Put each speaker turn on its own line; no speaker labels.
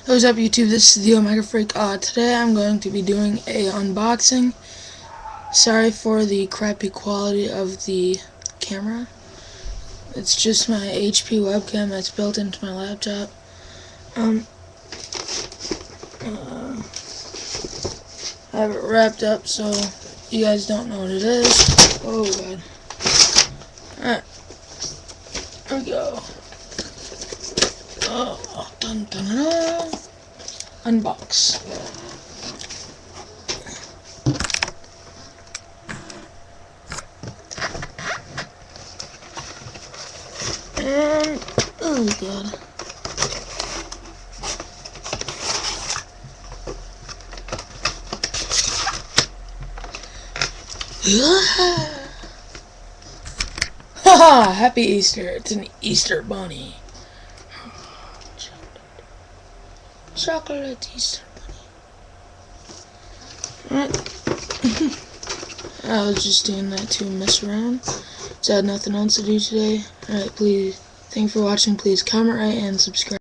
What's up, YouTube? This is the Omega Freak. Today I'm going to be doing a unboxing. Sorry for the crappy quality of the camera. It's just my HP webcam that's built into my laptop. I have it wrapped up so you guys don't know what it is. Oh god. Alright. There we go. Oh, dun dun dun. Unbox. And oh god. Haha! Happy Easter! It's an Easter bunny. Chocolate Easter bunny. I was just doing that to mess around. So I had nothing else to do today. Alright, please. Thanks for watching. Please comment, rate, and subscribe.